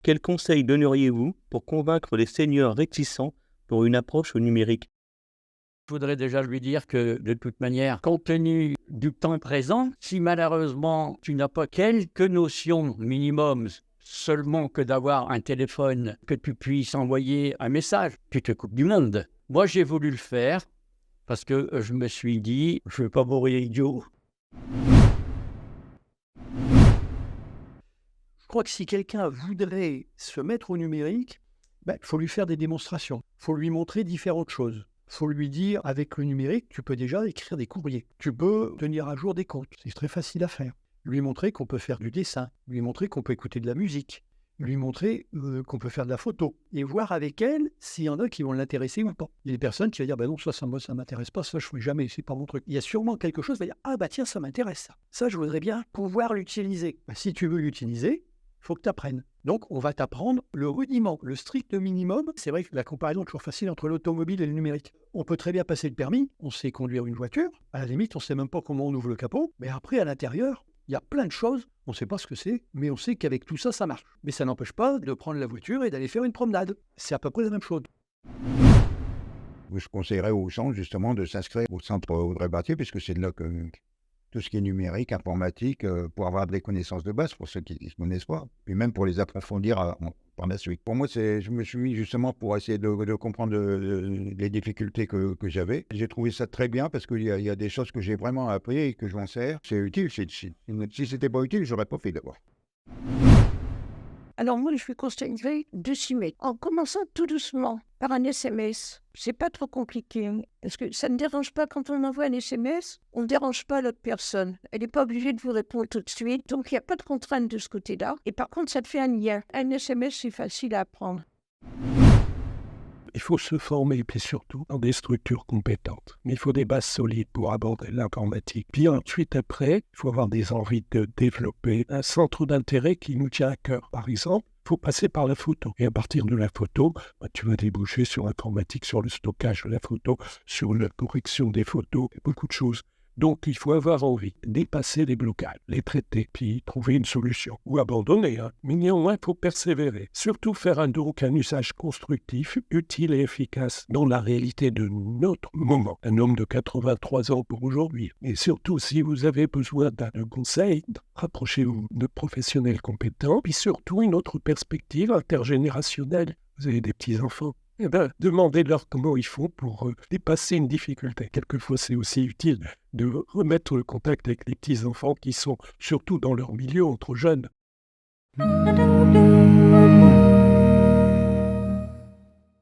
Quels conseils donneriez-vous pour convaincre les seniors réticents pour une approche au numérique? Je voudrais déjà lui dire que, de toute manière, compte tenu du temps présent, si malheureusement tu n'as pas quelques notions minimum, seulement que d'avoir un téléphone, que tu puisses envoyer un message, tu te coupes du monde. Moi, j'ai voulu le faire parce que je me suis dit, je ne vais pas mourir idiot. Je crois que si quelqu'un voudrait se mettre au numérique, il faut lui faire des démonstrations. Il faut lui montrer différentes choses. Il faut lui dire, avec le numérique, tu peux déjà écrire des courriers. Tu peux tenir à jour des comptes. C'est très facile à faire. Lui montrer qu'on peut faire du dessin. Lui montrer qu'on peut écouter de la musique. Lui montrer qu'on peut faire de la photo. Et voir avec elle s'il y en a qui vont l'intéresser ou pas. Il y a des personnes qui vont dire, non, ça ne m'intéresse pas, ça je ne ferai jamais, c'est pas mon truc. Il y a sûrement quelque chose qui va dire, tiens, ça m'intéresse ça. Ça, je voudrais bien pouvoir l'utiliser. Si tu veux l'utiliser, il faut que tu apprennes. Donc, on va t'apprendre le rudiment, le strict minimum. C'est vrai que la comparaison est toujours facile entre l'automobile et le numérique. On peut très bien passer le permis, on sait conduire une voiture. À la limite, on ne sait même pas comment on ouvre le capot. Mais après, à l'intérieur, il y a plein de choses. On ne sait pas ce que c'est, mais on sait qu'avec tout ça, ça marche. Mais ça n'empêche pas de prendre la voiture et d'aller faire une promenade. C'est à peu près la même chose. Je conseillerais aux gens justement de s'inscrire au centre Audrey Battier, puisque c'est de là que tout ce qui est numérique, informatique, pour avoir des connaissances de base, pour ceux qui ne connaissent pas, puis même pour les approfondir par la suite. Pour moi, je me suis mis justement pour essayer de comprendre les difficultés que j'avais. J'ai trouvé ça très bien parce qu'il y a des choses que j'ai vraiment appris et que je m'en sers. C'est utile. Si ce n'était pas utile, je n'aurais pas fait d'abord. Alors moi, je lui conseillerais de s'y mettre, en commençant tout doucement, par un SMS. C'est pas trop compliqué, parce que ça ne dérange pas quand on envoie un SMS, on ne dérange pas l'autre personne. Elle n'est pas obligée de vous répondre tout de suite, donc il n'y a pas de contrainte de ce côté-là. Et par contre, ça te fait un lien. Un SMS, c'est facile à apprendre. Il faut se former, puis surtout dans des structures compétentes. Mais il faut des bases solides pour aborder l'informatique. Puis ensuite, après, il faut avoir des envies de développer un centre d'intérêt qui nous tient à cœur. Par exemple, il faut passer par la photo. Et à partir de la photo, tu vas déboucher sur l'informatique, sur le stockage de la photo, sur la correction des photos, beaucoup de choses. Donc, il faut avoir envie, dépasser les blocages, les traiter, puis trouver une solution. Ou abandonner, Mais néanmoins, il faut persévérer. Surtout faire un usage constructif, utile et efficace dans la réalité de notre moment. Un homme de 83 ans pour aujourd'hui. Et surtout, si vous avez besoin d'un conseil, rapprochez-vous de professionnels compétents. Puis surtout, une autre perspective intergénérationnelle. Vous avez des petits-enfants. Demandez-leur comment ils font pour dépasser une difficulté. Quelquefois, c'est aussi utile de remettre le contact avec les petits-enfants qui sont surtout dans leur milieu entre jeunes.